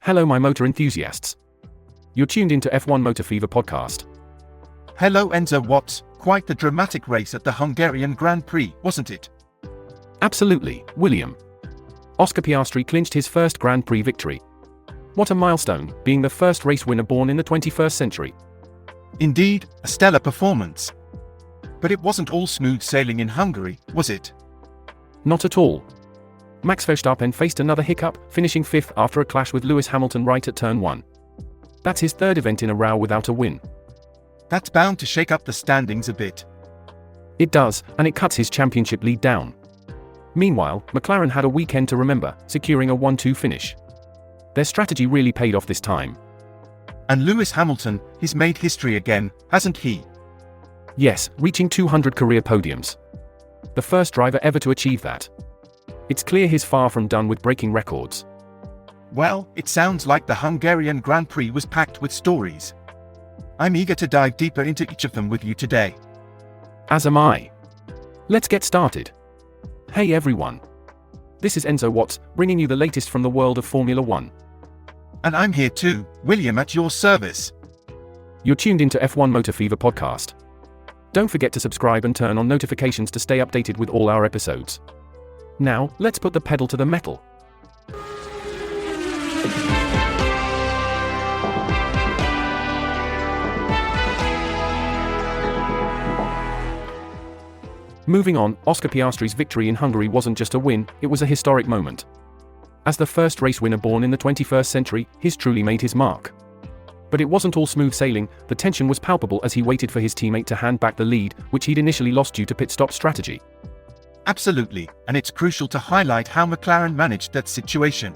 Hello my motor enthusiasts. You're tuned into F1 Motor Fever podcast. Hello Enzo Watts, quite the dramatic race at the Hungarian Grand Prix, wasn't it? Absolutely, William. Oscar Piastri clinched his first Grand Prix victory. What a milestone, being the first race winner born in the 21st century. Indeed, a stellar performance. But it wasn't all smooth sailing in Hungary, was it? Not at all. Max Verstappen faced another hiccup, finishing fifth after a clash with Lewis Hamilton right at turn 1. That's his third event in a row without a win. That's bound to shake up the standings a bit. It does, and it cuts his championship lead down. Meanwhile, McLaren had a weekend to remember, securing a 1-2 finish. Their strategy really paid off this time. And Lewis Hamilton, he's made history again, hasn't he? Yes, reaching 200 career podiums. The first driver ever to achieve that. It's clear he's far from done with breaking records. Well, it sounds like the Hungarian Grand Prix was packed with stories. I'm eager to dive deeper into each of them with you today. As am I. Let's get started. Hey everyone. This is Enzo Watts, bringing you the latest from the world of Formula 1. And I'm here too, William, at your service. You're tuned into F1 Motor Fever podcast. Don't forget to subscribe and turn on notifications to stay updated with all our episodes. Now, let's put the pedal to the metal. Moving on, Oscar Piastri's victory in Hungary wasn't just a win, it was a historic moment. As the first race winner born in the 21st century, he's truly made his mark. But it wasn't all smooth sailing, the tension was palpable as he waited for his teammate to hand back the lead, which he'd initially lost due to pit stop strategy. Absolutely, and it's crucial to highlight how McLaren managed that situation.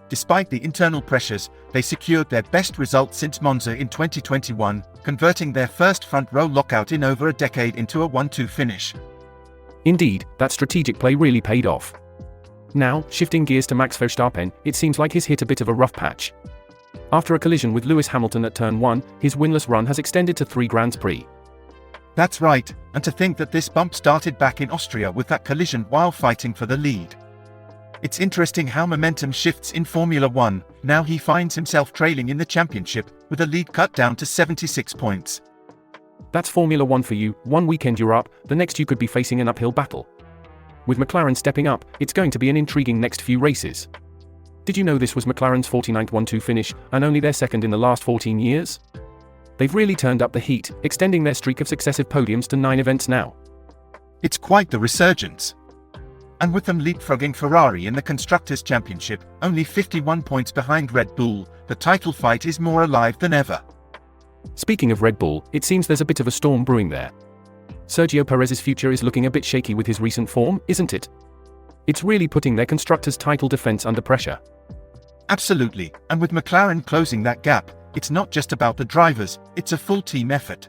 Despite the internal pressures, they secured their best result since Monza in 2021, converting their first front-row lockout in over a decade into a 1-2 finish. Indeed, that strategic play really paid off. Now, shifting gears to Max Verstappen, it seems like he's hit a bit of a rough patch. After a collision with Lewis Hamilton at turn 1, his winless run has extended to 3 Grands Prix. That's right, and to think that this bump started back in Austria with that collision while fighting for the lead. It's interesting how momentum shifts in Formula 1, now he finds himself trailing in the championship, with a lead cut down to 76 points. That's Formula 1 for you, one weekend you're up, the next you could be facing an uphill battle. With McLaren stepping up, it's going to be an intriguing next few races. Did you know this was McLaren's 49th 1-2 finish, and only their second in the last 14 years? They've really turned up the heat, extending their streak of successive podiums to 9 events now. It's quite the resurgence. And with them leapfrogging Ferrari in the Constructors' Championship, only 51 points behind Red Bull, the title fight is more alive than ever. Speaking of Red Bull, it seems there's a bit of a storm brewing there. Sergio Perez's future is looking a bit shaky with his recent form, isn't it? It's really putting their Constructors' title defense under pressure. Absolutely, and with McLaren closing that gap, it's not just about the drivers, it's a full team effort.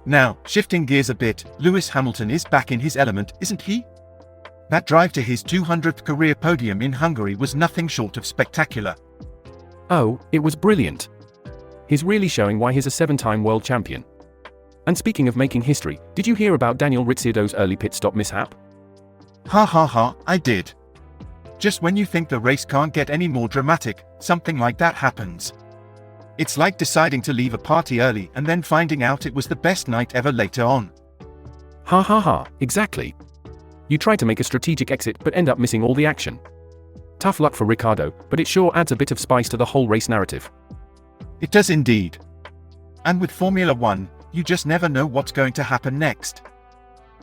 Now, shifting gears a bit, Lewis Hamilton is back in his element, isn't he? That drive to his 200th career podium in Hungary was nothing short of spectacular. Oh, it was brilliant. He's really showing why he's a 7-time world champion. And speaking of making history, did you hear about Daniel Ricciardo's early pit stop mishap? Ha, I did. Just when you think the race can't get any more dramatic, something like that happens. It's like deciding to leave a party early and then finding out it was the best night ever later on. Ha, exactly. You try to make a strategic exit but end up missing all the action. Tough luck for Ricciardo, but it sure adds a bit of spice to the whole race narrative. It does indeed. And with Formula 1, you just never know what's going to happen next.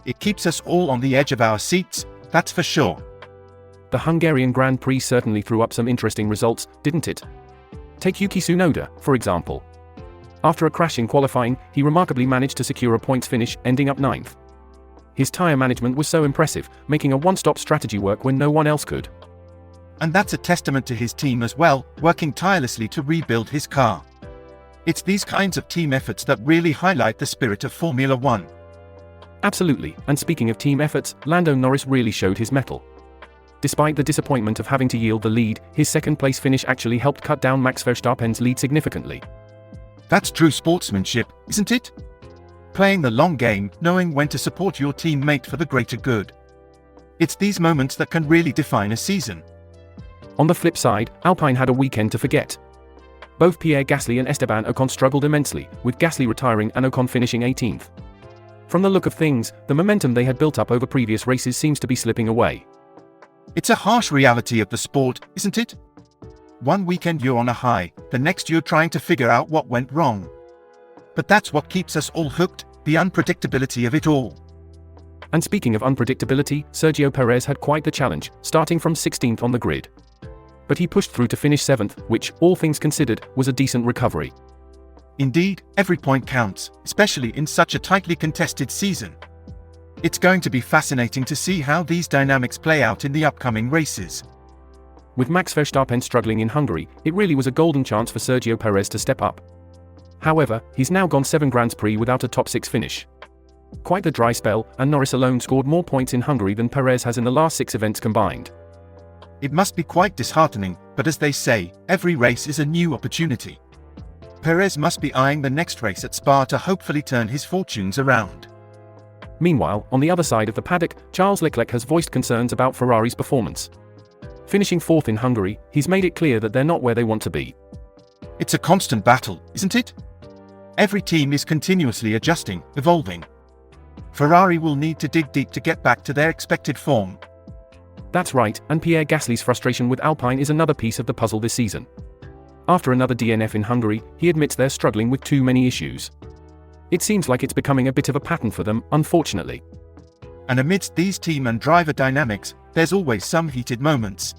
It keeps us all on the edge of our seats, that's for sure. The Hungarian Grand Prix certainly threw up some interesting results, didn't it? Take Yuki Tsunoda, for example. After a crash in qualifying, he remarkably managed to secure a points finish, ending up 9th. His tyre management was so impressive, making a one-stop strategy work when no one else could. And that's a testament to his team as well, working tirelessly to rebuild his car. It's these kinds of team efforts that really highlight the spirit of Formula 1. Absolutely, and speaking of team efforts, Lando Norris really showed his mettle. Despite the disappointment of having to yield the lead, his second-place finish actually helped cut down Max Verstappen's lead significantly. That's true sportsmanship, isn't it? Playing the long game, knowing when to support your teammate for the greater good. It's these moments that can really define a season. On the flip side, Alpine had a weekend to forget. Both Pierre Gasly and Esteban Ocon struggled immensely, with Gasly retiring and Ocon finishing 18th. From the look of things, the momentum they had built up over previous races seems to be slipping away. It's a harsh reality of the sport, isn't it? One weekend you're on a high, the next you're trying to figure out what went wrong. But that's what keeps us all hooked, the unpredictability of it all. And speaking of unpredictability, Sergio Perez had quite the challenge, starting from 16th on the grid. But he pushed through to finish 7th, which, all things considered, was a decent recovery. Indeed, every point counts, especially in such a tightly contested season. It's going to be fascinating to see how these dynamics play out in the upcoming races. With Max Verstappen struggling in Hungary, it really was a golden chance for Sergio Perez to step up. However, he's now gone 7 Grands Prix without a top 6 finish. Quite the dry spell, and Norris alone scored more points in Hungary than Perez has in the last 6 events combined. It must be quite disheartening, but as they say, every race is a new opportunity. Perez must be eyeing the next race at Spa to hopefully turn his fortunes around. Meanwhile, on the other side of the paddock, Charles Leclerc has voiced concerns about Ferrari's performance. Finishing 4th in Hungary, he's made it clear that they're not where they want to be. It's a constant battle, isn't it? Every team is continuously adjusting, evolving. Ferrari will need to dig deep to get back to their expected form. That's right, and Pierre Gasly's frustration with Alpine is another piece of the puzzle this season. After another DNF in Hungary, he admits they're struggling with too many issues. It seems like it's becoming a bit of a pattern for them, unfortunately. And amidst these team and driver dynamics, there's always some heated moments.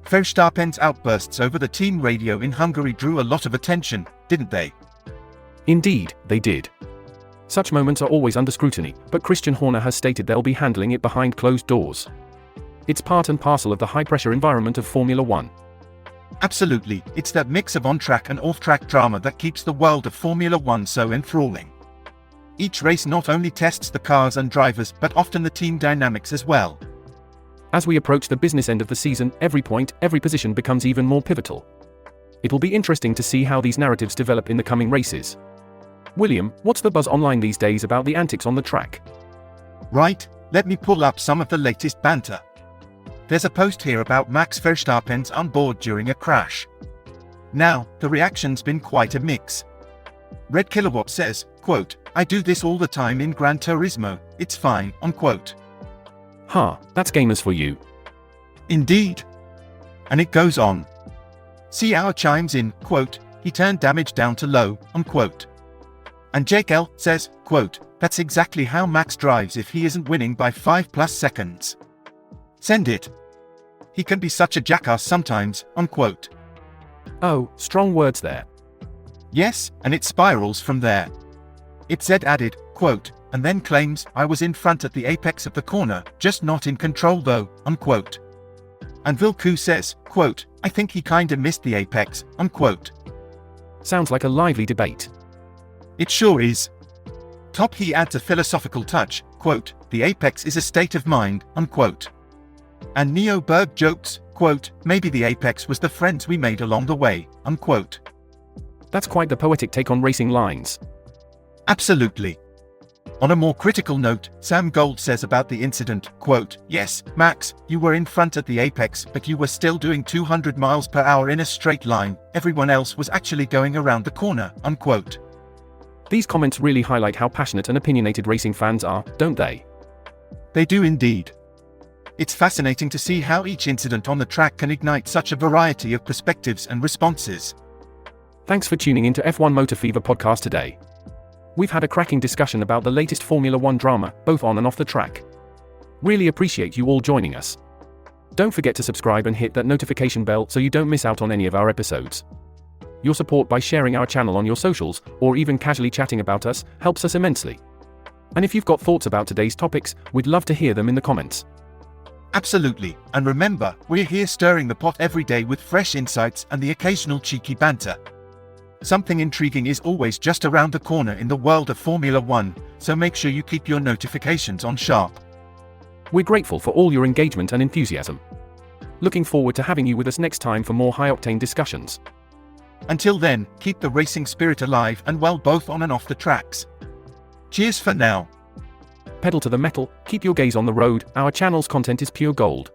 Verstappen's outbursts over the team radio in Hungary drew a lot of attention, didn't they? Indeed, they did. Such moments are always under scrutiny, but Christian Horner has stated they'll be handling it behind closed doors. It's part and parcel of the high-pressure environment of Formula One. Absolutely, it's that mix of on-track and off-track drama that keeps the world of Formula One so enthralling. Each race not only tests the cars and drivers, but often the team dynamics as well. As we approach the business end of the season, every point, every position becomes even more pivotal. It'll be interesting to see how these narratives develop in the coming races. William, what's the buzz online these days about the antics on the track? Right, let me pull up some of the latest banter. There's a post here about Max Verstappen's on board during a crash. Now, the reaction's been quite a mix. Red Kilowatt says, quote, "I do this all the time in Gran Turismo, it's fine," unquote. That's gamers for you. Indeed. And it goes on. See our chimes in, quote, "He turned damage down to low," unquote. And Jake L says, quote, "That's exactly how Max drives if he isn't winning by 5+ seconds. Send it. He can be such a jackass sometimes," unquote. Oh, strong words there. Yes, and it spirals from there. It said added, quote, "and then claims, I was in front at the apex of the corner, just not in control though," unquote. And Vilku says, quote, "I think he kinda missed the apex," unquote. Sounds like a lively debate. It sure is. Top he adds a philosophical touch, quote, "The apex is a state of mind," unquote. And Neo Berg jokes, quote, "Maybe the apex was the friends we made along the way," unquote. That's quite the poetic take on racing lines. Absolutely. On a more critical note, Sam Gold says about the incident, quote, "Yes, Max, you were in front at the apex, but you were still doing 200 miles per hour in a straight line, everyone else was actually going around the corner," unquote. These comments really highlight how passionate and opinionated racing fans are, don't they? They do indeed. It's fascinating to see how each incident on the track can ignite such a variety of perspectives and responses. Thanks for tuning into F1 Motor Fever podcast today. We've had a cracking discussion about the latest Formula One drama, both on and off the track. Really appreciate you all joining us. Don't forget to subscribe and hit that notification bell so you don't miss out on any of our episodes. Your support by sharing our channel on your socials, or even casually chatting about us, helps us immensely. And if you've got thoughts about today's topics, we'd love to hear them in the comments. Absolutely, and remember, we're here stirring the pot every day with fresh insights and the occasional cheeky banter. Something intriguing is always just around the corner in the world of Formula One, so make sure you keep your notifications on sharp. We're grateful for all your engagement and enthusiasm. Looking forward to having you with us next time for more high-octane discussions. Until then, keep the racing spirit alive and well both on and off the tracks. Cheers for now. Pedal to the metal, keep your gaze on the road, our channel's content is pure gold.